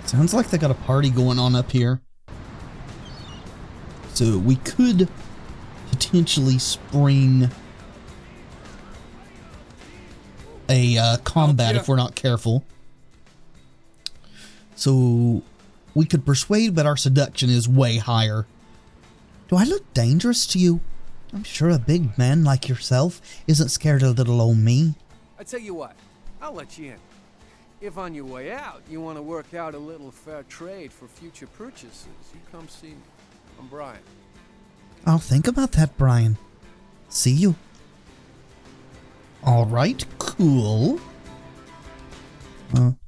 Sounds like they got a party going on up here. So we could potentially spring a combat if we're not careful. So we could persuade, but our seduction is way higher. Do I look dangerous to you? I'm sure a big man like yourself isn't scared of little old me. I tell you what, I'll let you in. If on your way out you want to work out a little fair trade for future purchases, you come see me. I'm Brian. I'll think about that, Brian. See you. Alright, cool.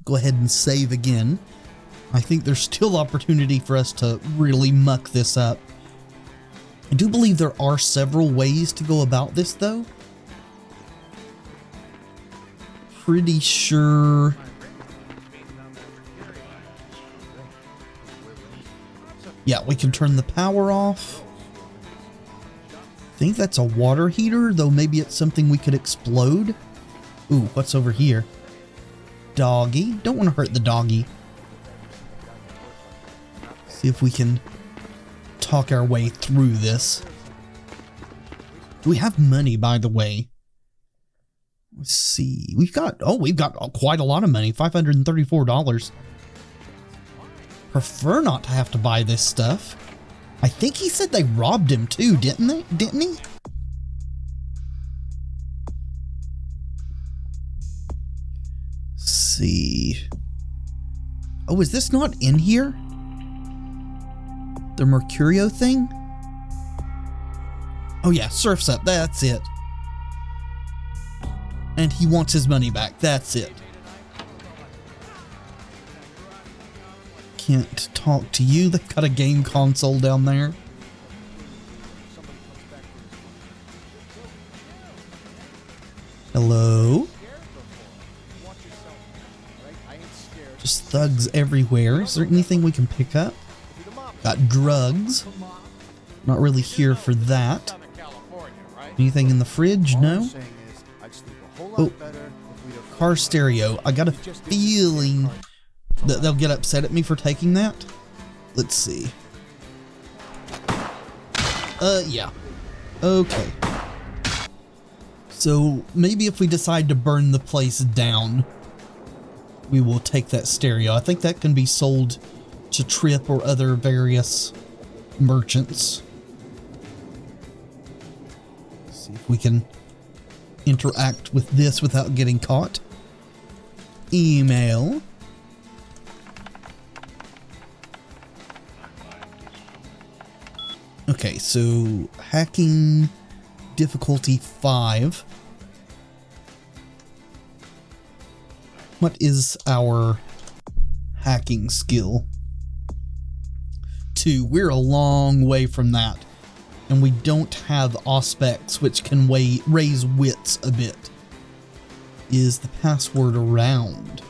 Go ahead and save again. I think there's still opportunity for us to really muck this up. I do believe there are several ways to go about this, though. Pretty sure... Yeah, we can turn the power off. I think that's a water heater, though maybe it's something we could explode. Ooh, what's over here? Doggy. Don't want to hurt the doggy. See if we can talk our way through this. Do we have money, by the way? Let's see. We've got quite a lot of money. $534. Prefer not to have to buy this stuff. I think he said they robbed him too, didn't he? Let's see. Oh, is this not in here? The Mercurio thing? Oh yeah, Surf's Up, that's it. And he wants his money back, that's it. Can't talk to you, they've got a game console down there. Hello? Just thugs everywhere. Is there anything we can pick up? Got drugs. Not really here for that. Anything in the fridge? No. Oh, car stereo. I got a feeling that they'll get upset at me for taking that. Let's see. Yeah. Okay. So maybe if we decide to burn the place down, we will take that stereo. I think that can be sold to Trip or other various merchants. See if we can interact with this without getting caught. Email. Okay, so hacking difficulty 5. What is our hacking skill? 2. We're a long way from that. And we don't have auspex, which can raise wits a bit. Is the password around?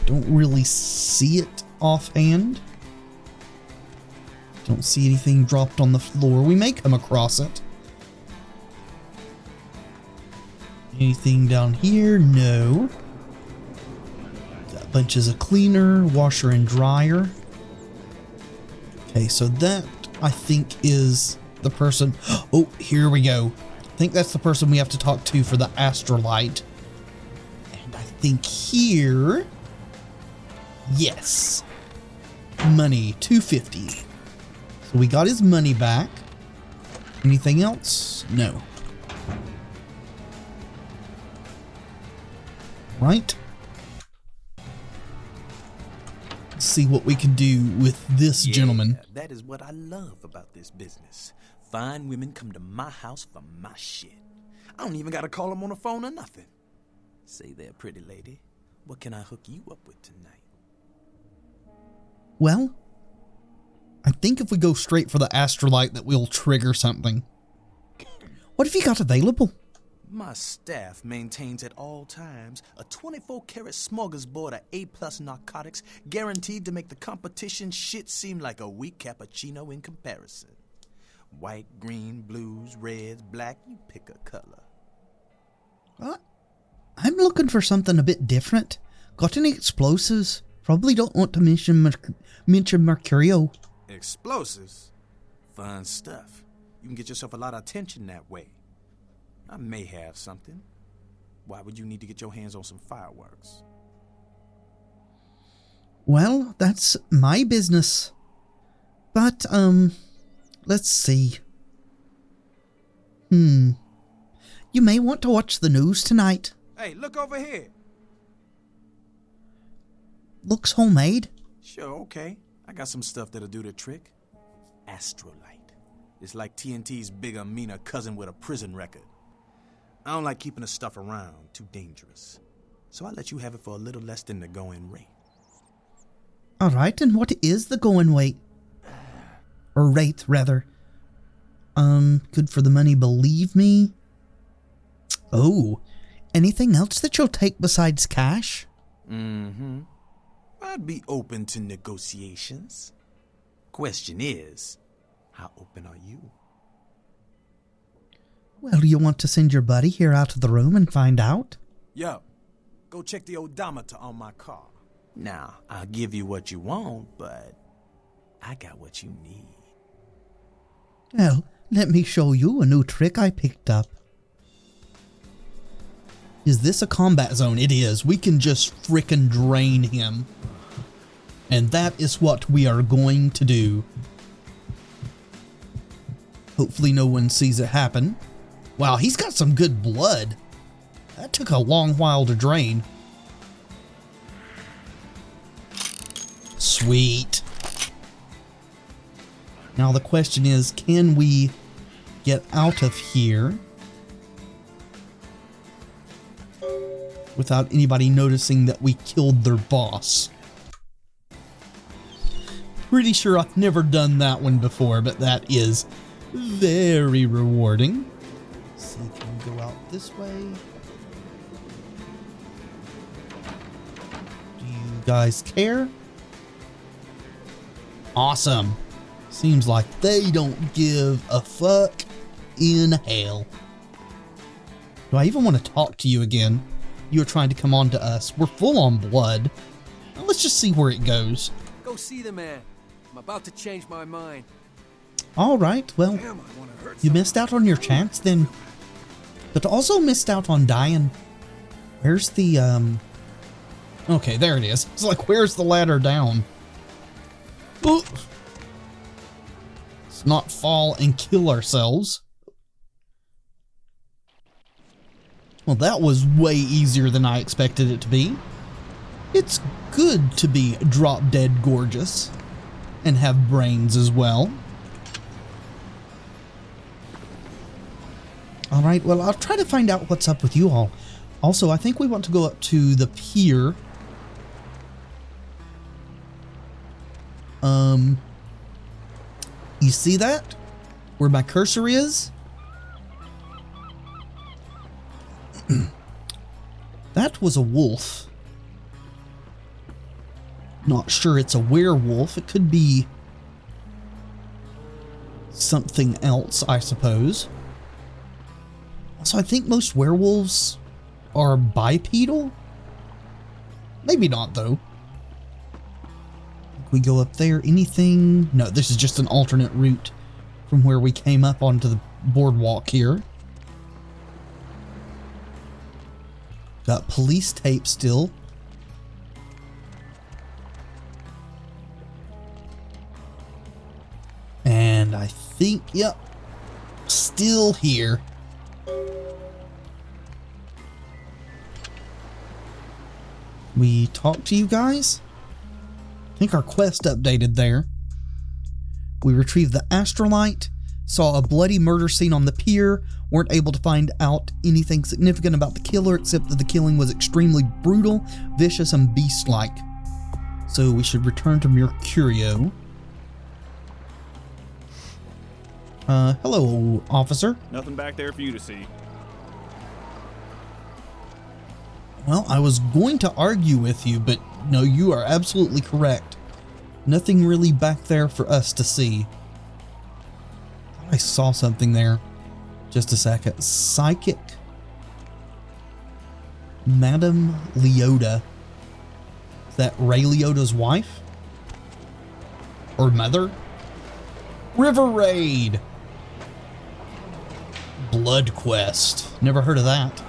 Don't really see it offhand. Don't see anything dropped on the floor. We may come across it. Anything down here? No. Got bunches of cleaner, washer and dryer. Okay, so that, I think, is the person... Oh, here we go. I think that's the person we have to talk to for the astrolite. And I think here... Yes. Money, $250. So we got his money back. Anything else? No. Right. Let's see what we can do with this gentleman. That is what I love about this business. Fine women come to my house for my shit. I don't even gotta call them on the phone or nothing. Say there, pretty lady, what can I hook you up with tonight? Well, I think if we go straight for the astrolite that we'll trigger something. What have you got available? My staff maintains at all times a 24-karat smorgasbord of A+ narcotics guaranteed to make the competition shit seem like a weak cappuccino in comparison. White, green, blues, reds, black, you pick a color. I'm looking for something a bit different. Got any explosives? Probably don't want to mention Mercurio. Explosives? Fun stuff. You can get yourself a lot of attention that way. I may have something. Why would you need to get your hands on some fireworks? Well, that's my business. But, let's see. You may want to watch the news tonight. Hey, look over here. Looks homemade. Sure, okay. I got some stuff that'll do the trick. Astrolite. It's like TNT's bigger, meaner cousin with a prison record. I don't like keeping the stuff around. Too dangerous. So I let you have it for a little less than the going rate. Alright, and what is the going rate? Or rate, rather. Good for the money, believe me. Oh, anything else that you'll take besides cash? Mm-hmm. I'd be open to negotiations. Question is, how open are you? Well, do you want to send your buddy here out of the room and find out? Yo, go check the odometer on my car. Now, I'll give you what you want, but I got what you need. Well, let me show you a new trick I picked up. Is this a combat zone? It is. We can just frickin' drain him. And that is what we are going to do. Hopefully no one sees it happen. Wow, he's got some good blood. That took a long while to drain. Sweet. Now the question is, can we get out of here without anybody noticing that we killed their boss? Pretty sure I've never done that one before, but that is very rewarding. Let's see, can we go out this way? Do you guys care? Awesome. Seems like they don't give a fuck in hell. Do I even want to talk to you again? You're trying to come on to us. We're full on blood. Now let's just see where it goes. Go see the man. I'm about to change my mind. Alright, well, Damn, I wanna hurt you missed out on your chance then. But also missed out on dying. Where's the, okay, there it is. It's like, where's the ladder down? Ooh. Let's not fall and kill ourselves. Well, that was way easier than I expected it to be. It's good to be drop dead gorgeous and have brains as well. Alright, well, I'll try to find out what's up with you all. Also, I think we want to go up to the pier. You see that? Where my cursor is? That was a wolf. Not sure it's a werewolf. It could be something else, I suppose. Also, I think most werewolves are bipedal. Maybe not, though. We go up there. Anything? No, this is just an alternate route from where we came up onto the boardwalk here. Got police tape still. And I think, yep, still here. We talked to you guys? I think our quest updated there. We retrieved the astrolite, saw a bloody murder scene on the pier, weren't able to find out anything significant about the killer except that the killing was extremely brutal, vicious, and beast-like. So we should return to Mercurio. Hello, officer. Nothing back there for you to see. Well, I was going to argue with you, but no, you are absolutely correct. Nothing really back there for us to see. I saw something there. Just a second. Psychic. Madame Leota. Is that Ray Liotta's wife? Or mother? River Raid! Blood Quest. Never heard of that.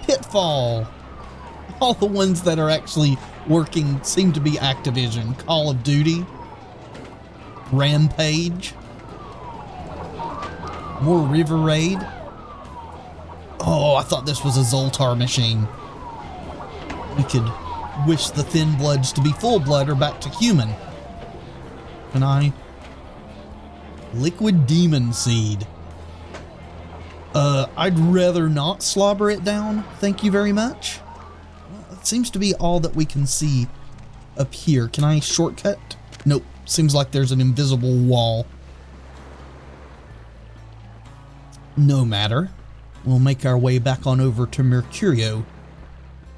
Pitfall. All the ones that are actually working seem to be Activision. Call of Duty. Rampage. More River Raid. Oh, I thought this was a Zoltar machine. We could wish the Thin Bloods to be full blood or back to human. Can I? Liquid Demon Seed. I'd rather not slobber it down. Thank you very much. Well, it seems to be all that we can see up here. Can I shortcut? Nope. Seems like there's an invisible wall. No matter. We'll make our way back on over to Mercurio.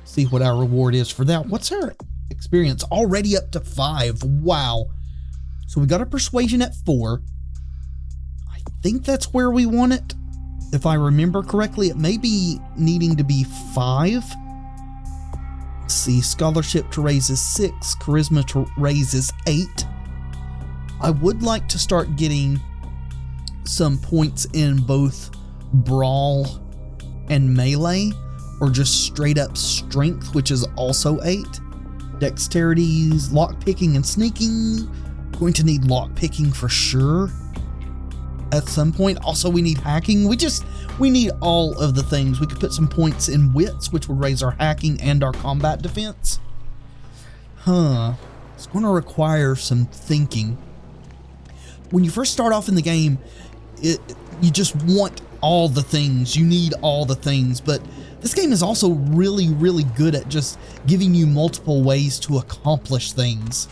See what our reward is for that. What's our experience? Already up to 5. Wow. So we got a persuasion at 4. I think that's where we want it. If I remember correctly, it may be needing to be 5. Let's see. Scholarship to raise is 6. Charisma to raise is 8. I would like to start getting some points in both Brawl and Melee, or just straight up Strength, which is also 8. Dexterities, lockpicking, and sneaking. Going to need lockpicking for sure at some point. Also, we need hacking. We need all of the things. We could put some points in wits, which would raise our hacking and our combat defense. It's going to require some thinking. When you first start off in the game, you just want all the things. You need all the things, but this game is also really, really good at just giving you multiple ways to accomplish things.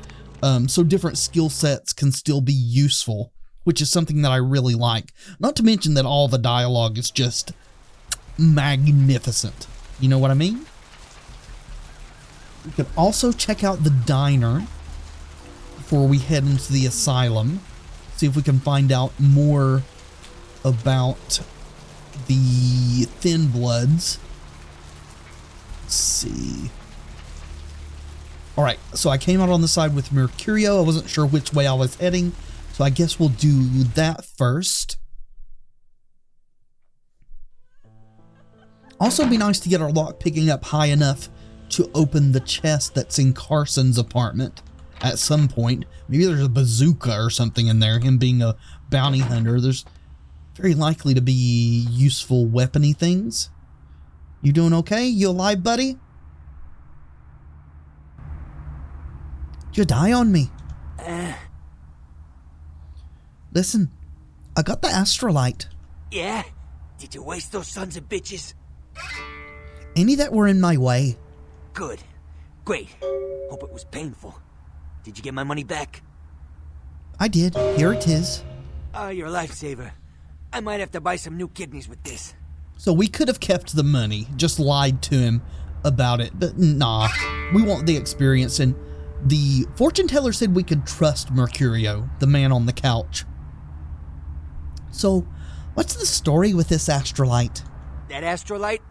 So different skill sets can still be useful, which is something that I really like. Not to mention that all the dialogue is just magnificent. You know what I mean? We could also check out the diner before we head into the asylum. See if we can find out more about the Thin Bloods. Let's see. Alright, so I came out on the side with Mercurio. I wasn't sure which way I was heading, so I guess we'll do that first. Also, it'd be nice to get our lock picking up high enough to open the chest that's in Carson's apartment at some point. Maybe there's a bazooka or something in there. Him being a bounty hunter, there's very likely to be useful weapony things. You doing okay? You alive, buddy? Did you die on me? Listen, I got the astrolite. Yeah? Did you waste those sons of bitches? Any that were in my way. Good. Great. Hope it was painful. Did you get my money back? I did. Here it is. Oh, you're a lifesaver. I might have to buy some new kidneys with this. So we could have kept the money, just lied to him about it, but nah. We want the experience, and the fortune teller said we could trust Mercurio, the man on the couch. So, what's the story with this astrolite? That astrolite?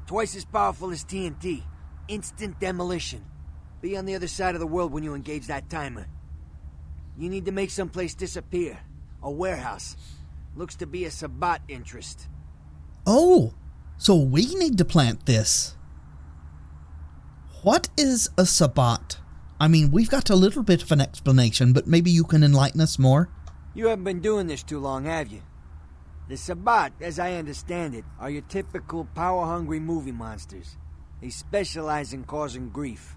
Twice as powerful as TNT. Instant demolition. Be on the other side of the world when you engage that timer. You need to make someplace disappear. A warehouse. Looks to be a Sabbat interest. Oh, so we need to plant this. What is a Sabbat? I mean, we've got a little bit of an explanation, but maybe you can enlighten us more. You haven't been doing this too long, have you? The Sabbat, as I understand it, are your typical power-hungry movie monsters. They specialize in causing grief.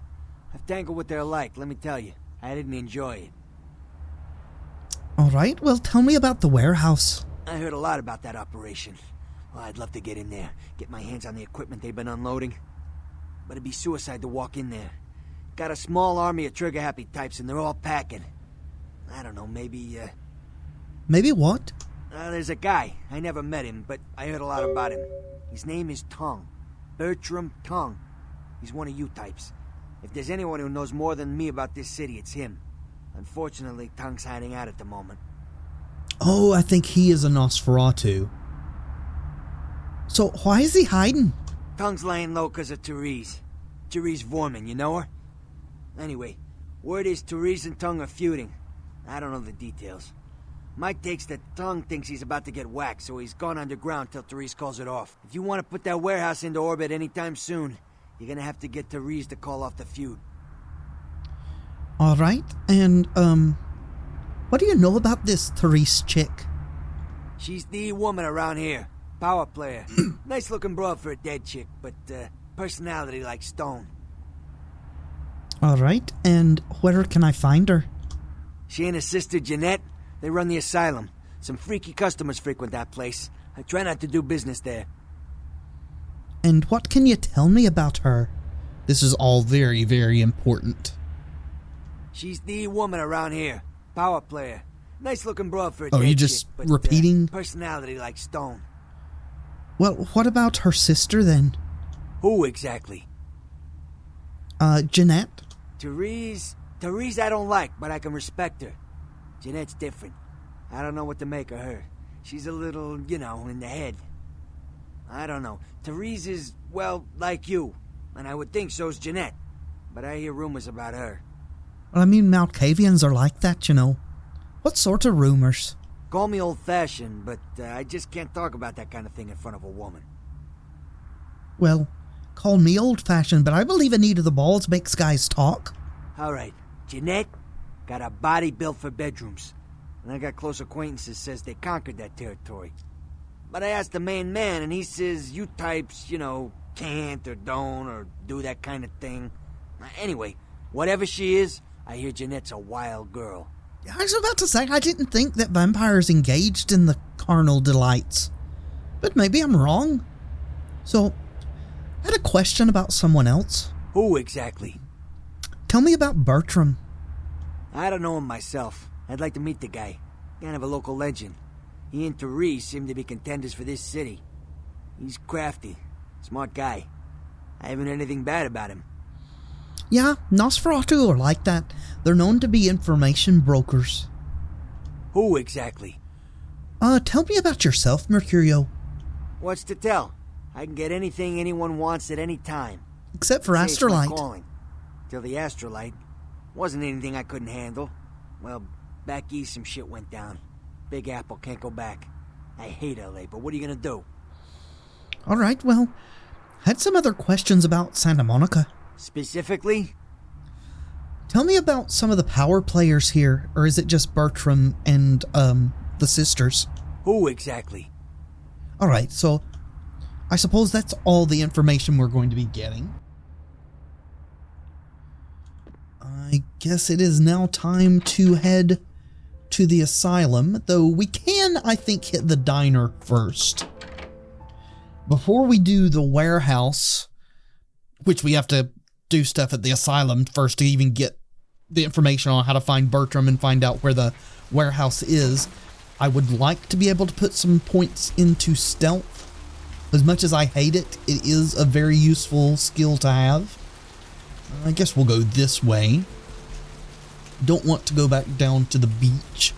I've tangled what they're like, let me tell you. I didn't enjoy it. Alright, well tell me about the warehouse. I heard a lot about that operation. Well, I'd love to get in there, get my hands on the equipment they've been unloading. But it'd be suicide to walk in there. Got a small army of trigger-happy types and they're all packing. I don't know, maybe, Maybe what? There's a guy. I never met him, but I heard a lot about him. His name is Tongue. Bertram Tongue. He's one of you types. If there's anyone who knows more than me about this city, it's him. Unfortunately, Tongue's hiding out at the moment. Oh, I think he is a Nosferatu. So, why is he hiding? Tongue's laying low because of Therese. Therese Vorman, you know her? Anyway, word is Therese and Tung are feuding. I don't know the details. Mike takes that Tung thinks he's about to get whacked, so he's gone underground till Therese calls it off. If you want to put that warehouse into orbit anytime soon, you're gonna have to get Therese to call off the feud. Alright, and, what do you know about this Therese chick? She's the woman around here. Power player. Nice looking broad for a dead chick, but, personality like stone. Alright, and where can I find her? She and her sister Jeanette, they run the asylum. Some freaky customers frequent that place. I try not to do business there. And what can you tell me about her? This is all very, very important. She's the woman around here. Power player. Nice looking broad for a Oh, dead you just chick, but, repeating? Personality like stone. Well, what about her sister then? Who exactly? Jeanette? Therese I don't like, but I can respect her. Jeanette's different. I don't know what to make of her. She's a little, you know, in the head. I don't know. Therese is, well, like you. And I would think so's Jeanette. But I hear rumors about her. Well, I mean, Malkavians are like that, you know. What sort of rumors? Call me old-fashioned, but I just can't talk about that kind of thing in front of a woman. Well, call me old-fashioned, but I believe a need of the balls makes guys talk. Alright, Jeanette got a body built for bedrooms. And I got close acquaintances says they conquered that territory. But I asked the main man, and he says you types, you know, can't or don't or do that kind of thing. Anyway, whatever she is, I hear Jeanette's a wild girl. I was about to say, I didn't think that vampires engaged in the carnal delights. But maybe I'm wrong. So, I had a question about someone else. Who exactly? Tell me about Bertram. I don't know him myself. I'd like to meet the guy. Kind of a local legend. He and Therese seem to be contenders for this city. He's crafty. Smart guy. I haven't heard anything bad about him. Yeah, Nosferatu are like that. They're known to be information brokers. Who exactly? Tell me about yourself, Mercurio. What's to tell? I can get anything anyone wants at any time. Except for Say it's my Astrolite. calling. Till the Astrolite. Wasn't anything I couldn't handle. Well, back east some shit went down. Big Apple can't go back. I hate LA, but what are you gonna do? Alright, well, had some other questions about Santa Monica. Specifically? Tell me about some of the power players here, or is it just Bertram and, the sisters? Who exactly? Alright, so I suppose that's all the information we're going to be getting. I guess it is now time to head to the asylum, though we can, I think, hit the diner first. Before we do the warehouse, which we have to do stuff at the asylum first to even get the information on how to find Bertram and find out where the warehouse is, I would like to be able to put some points into stealth. As much as I hate it, it is a very useful skill to have. I guess we'll go this way. Don't want to go back down to the beach.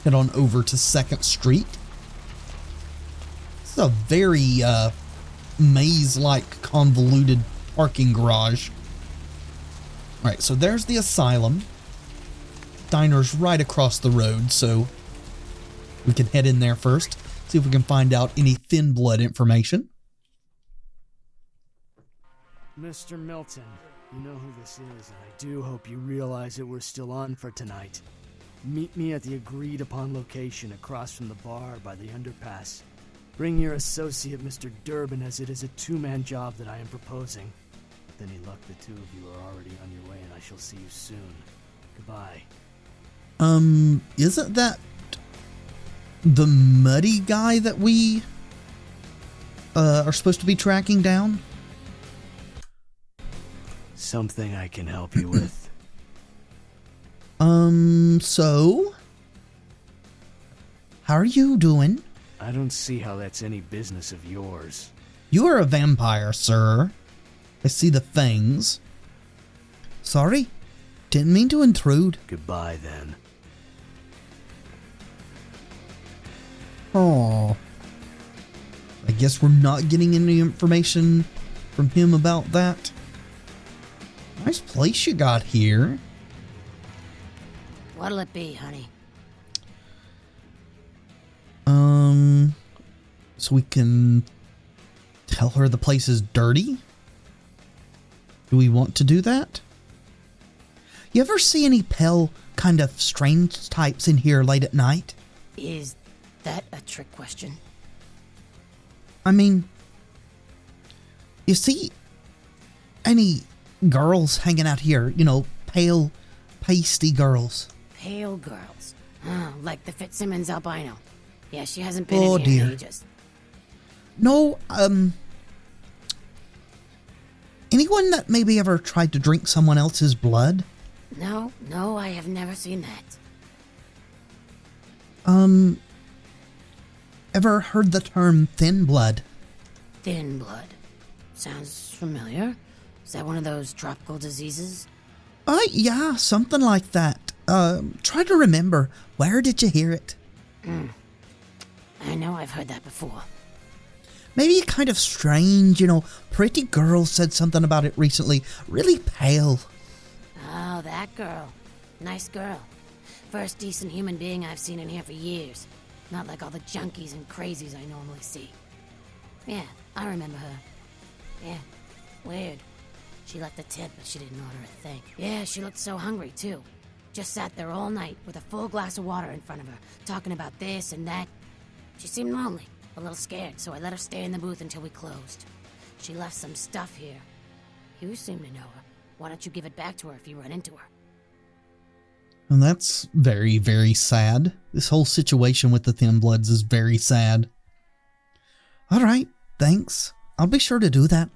Head on over to 2nd Street. This is a very maze-like convoluted parking garage. Alright, so there's the asylum. Diner's right across the road, so we can head in there first. See if we can find out any Thin Blood information. Mr. Milton, you know who this is, and I do hope you realize that we're still on for tonight. Meet me at the agreed-upon location across from the bar by the underpass. Bring your associate, Mr. Durbin, as it is a two-man job that I am proposing. With any luck, the two of you are already on your way, and I shall see you soon. Goodbye. Isn't that the muddy guy that we are supposed to be tracking down? Something I can help you with. So? How are you doing? I don't see how that's any business of yours. You are a vampire, sir. I see the fangs. Sorry, didn't mean to intrude. Goodbye, then. Oh. I guess we're not getting any information from him about that. I Nice place you got here. What'll it be, honey? So we can tell her the place is dirty? Do we want to do that? You ever see any pale, kind of strange types in here late at night? Is that a trick question? I mean, you see any girls hanging out here? You know, pale, pasty girls. Pale girls. Like the Fitzsimmons albino. Yeah, she hasn't been Oh, in here in dear. ages. No, anyone that maybe ever tried to drink someone else's blood? No, I have never seen that. Ever heard the term thin blood? Thin blood. Sounds familiar. Is that one of those tropical diseases? Yeah, something like that. Try to remember, where did you hear it? I know I've heard that before. Maybe kind of strange, you know, pretty girl said something about it recently. Really pale. Oh, that girl. Nice girl. First decent human being I've seen in here for years. Not like all the junkies and crazies I normally see. Yeah, I remember her. Yeah, weird. She left a tip, but she didn't order a thing. Yeah, she looked so hungry, too. Just sat there all night with a full glass of water in front of her, talking about this and that. She seemed lonely, a little scared, so I let her stay in the booth until we closed. She left some stuff here. You seem to know her. Why don't you give it back to her if you run into her? And that's very, very sad. This whole situation with the Thin Bloods is very sad. Alright, thanks. I'll be sure to do that.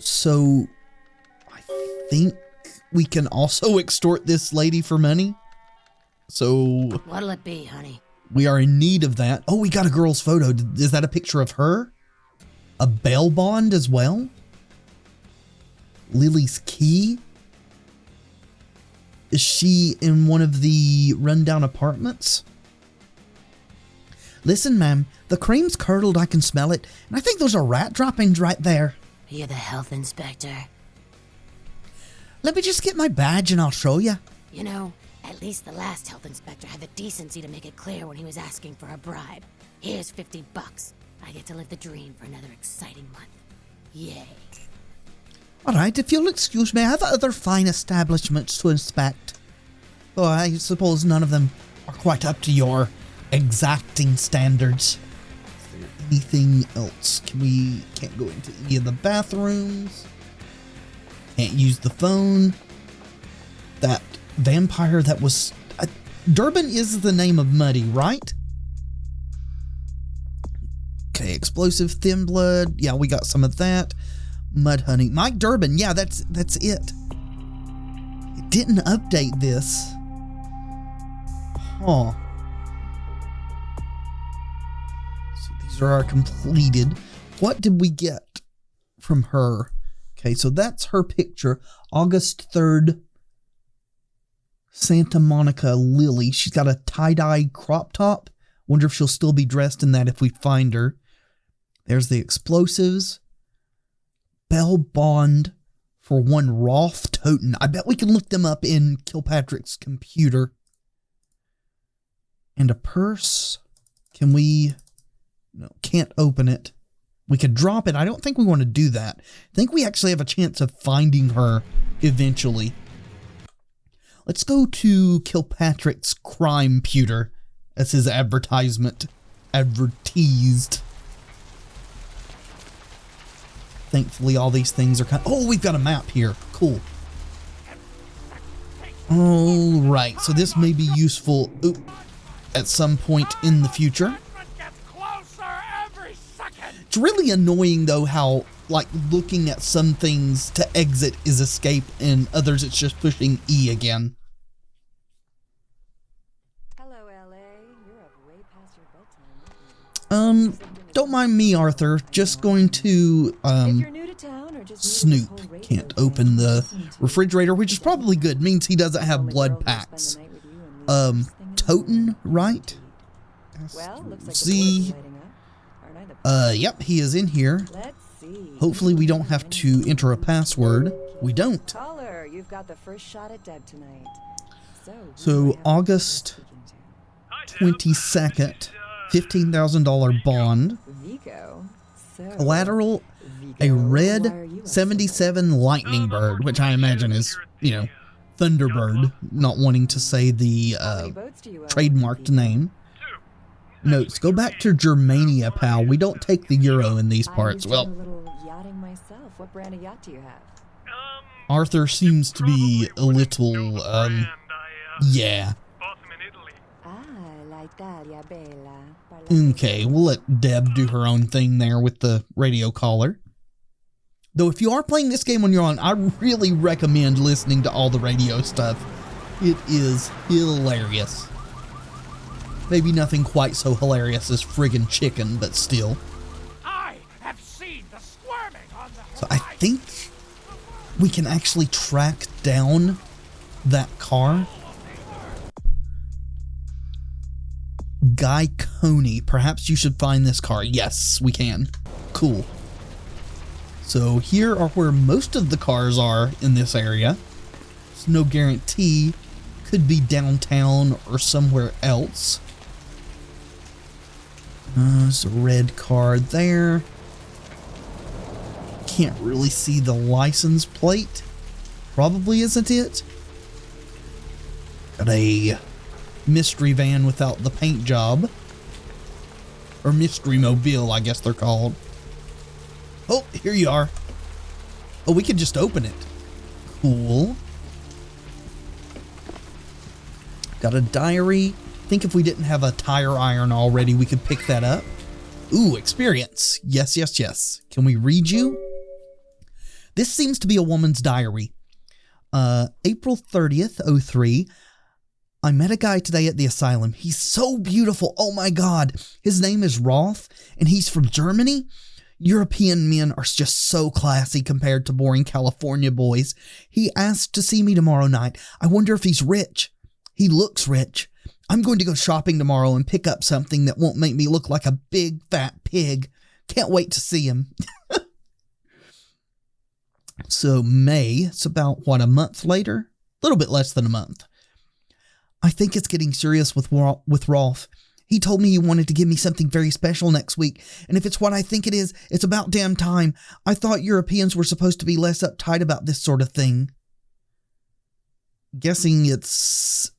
So, I think we can also extort this lady for money. So, What'll it be, honey? we are in need of that. Oh, we got a girl's photo. Is that a picture of her? A bail bond as well? Lily's key? Is she in one of the rundown apartments? Listen, ma'am, the cream's curdled, I can smell it, and I think those are rat droppings right there. You're the health inspector. Let me just get my badge and I'll show you. You know, at least the last health inspector had the decency to make it clear when he was asking for a bribe. Here's $50. I get to live the dream for another exciting month. Yay. Alright, if you'll excuse me, I have other fine establishments to inspect. Though I suppose none of them are quite up to your exacting standards. Is there anything else? Can't go into any of the bathrooms. Can't use the phone. That vampire that was... Durban is the name of Muddy, right? Okay, explosive thin blood. Yeah, we got some of that. Mud honey. Mike Durbin. Yeah, that's it. It didn't update this. Huh. So these are our completed. What did we get from her? Okay, so that's her picture. August 3rd. Santa Monica Lily. She's got a tie-dye crop top. Wonder if she'll still be dressed in that if we find her. There's the explosives. Bell bond for one Rolf Toten. I bet we can look them up in Kilpatrick's computer. And a purse. Can we... No, can't open it. We could drop it. I don't think we want to do that. I think we actually have a chance of finding her eventually. Let's go to Kilpatrick's crime pewter. That's his advertisement. Advertised. Thankfully, all these things are kind of... Oh, we've got a map here. Cool. Alright, so this may be useful at some point in the future. It's really annoying, though, how, like, looking at some things to exit is escape, and others it's just pushing E again. Hello, LA. You're up way past your bedtime. Don't mind me, Arthur. Just going to, If you're new to town or just Snoop can't open the refrigerator, which is probably good. Means he doesn't have blood packs. Toten, right? Well, looks like See. the board's lighting up. Aren't I the Yep, he is in here. Let's see Hopefully we don't have to enter a password. We don't. Caller, you've got the first shot at Deb tonight. So August 22nd, $15,000 bond. Vico. Collateral, a red 77 Lightning Bird, which I imagine is, you know, Thunderbird, not wanting to say the trademarked name. Notes, go back to Germania, pal. We don't take the euro in these parts. Well, What brand of yacht do you have? Arthur seems to be a little, yeah. Okay, we'll let Deb do her own thing there with the radio caller. Though if you are playing this game on your own, I really recommend listening to all the radio stuff. It is hilarious. Maybe nothing quite so hilarious as friggin' chicken, but still. I have seen the squirming on the So I think we can actually track down that car. Guy Coney. Perhaps you should find this car. Yes, we can. Cool. So here are where most of the cars are in this area. There's no guarantee. Could be downtown or somewhere else. There's a red car there. Can't really see the license plate. Probably isn't it? Got a mystery van without the paint job. Or mystery mobile, I guess they're called. Oh, here you are. Oh, we can just open it. Cool. Got a diary. I think if we didn't have a tire iron already, we could pick that up. Ooh, experience. Yes, yes, yes. Can we read you? This seems to be a woman's diary. April 30th, 03. I met a guy today at the asylum. He's so beautiful. Oh my God. His name is Rolf, and he's from Germany. European men are just so classy compared to boring California boys. He asked to see me tomorrow night. I wonder if he's rich. He looks rich. I'm going to go shopping tomorrow and pick up something that won't make me look like a big fat pig. Can't wait to see him. So May, it's about, what, a month later? A little bit less than a month. I think it's getting serious with Rolf. He told me he wanted to give me something very special next week, and if it's what I think it is, it's about damn time. I thought Europeans were supposed to be less uptight about this sort of thing. Guessing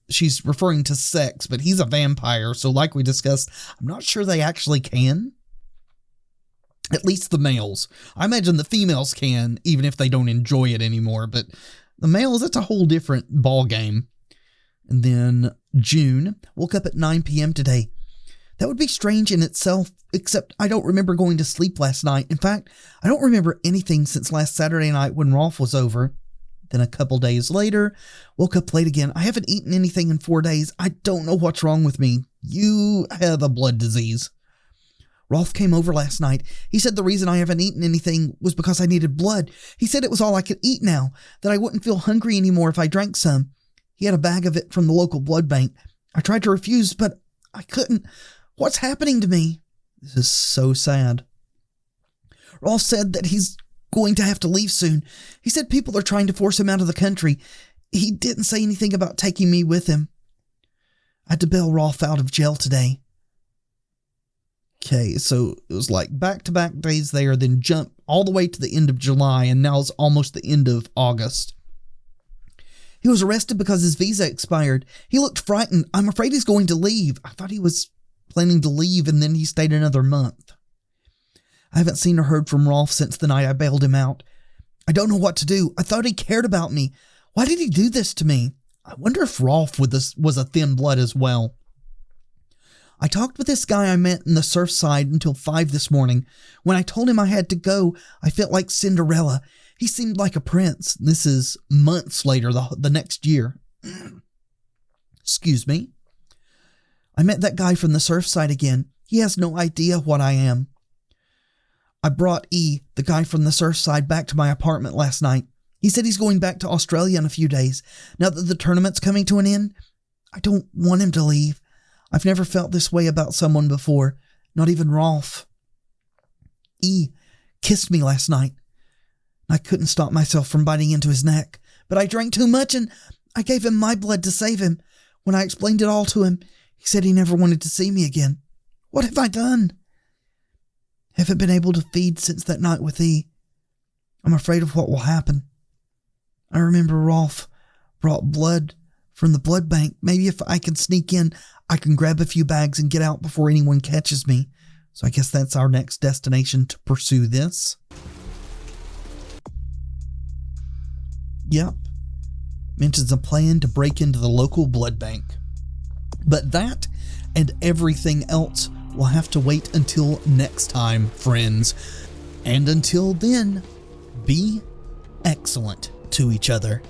she's referring to sex, but he's a vampire, so like we discussed, I'm not sure they actually can. At least the males. I imagine the females can, even if they don't enjoy it anymore, but the males, that's a whole different ball game. And then June, woke up at 9 p.m. today. That would be strange in itself, except I don't remember going to sleep last night. In fact, I don't remember anything since last Saturday night when Rolf was over. Then a couple days later, woke up late again. I haven't eaten anything in 4 days. I don't know what's wrong with me. You have a blood disease. Rolf came over last night. He said the reason I haven't eaten anything was because I needed blood. He said it was all I could eat now, that I wouldn't feel hungry anymore if I drank some. He had a bag of it from the local blood bank. I tried to refuse, but I couldn't. What's happening to me? This is so sad. Rolf said that he's going to have to leave soon. He said people are trying to force him out of the country. He didn't say anything about taking me with him. I had to bail Rolf out of jail today. Okay, so it was like back-to-back days there, then jump all the way to the end of July, and now it's almost the end of August. He was arrested because his visa expired. He looked frightened. I'm afraid he's going to leave. I thought he was planning to leave, and then he stayed another month. I haven't seen or heard from Rolf since the night I bailed him out. I don't know what to do. I thought he cared about me. Why did he do this to me? I wonder if Rolf was a thin blood as well. I talked with this guy I met in the Surfside until 5 this morning. When I told him I had to go, I felt like Cinderella. He seemed like a prince. This is months later, the next year. Excuse me. I met that guy from the Surfside again. He has no idea what I am. I brought E, the guy from the Surfside, back to my apartment last night. He said he's going back to Australia in a few days. Now that the tournament's coming to an end, I don't want him to leave. I've never felt this way about someone before, not even Rolf. E, kissed me last night. I couldn't stop myself from biting into his neck, but I drank too much and I gave him my blood to save him. When I explained it all to him, he said he never wanted to see me again. What have I done? Haven't been able to feed since that night with thee. I'm afraid of what will happen. I remember Rolf brought blood from the blood bank. Maybe if I can sneak in, I can grab a few bags and get out before anyone catches me. So I guess that's our next destination to pursue this. Yep. Mentions a plan to break into the local blood bank. But that and everything else will have to wait until next time, friends. And until then, be excellent to each other.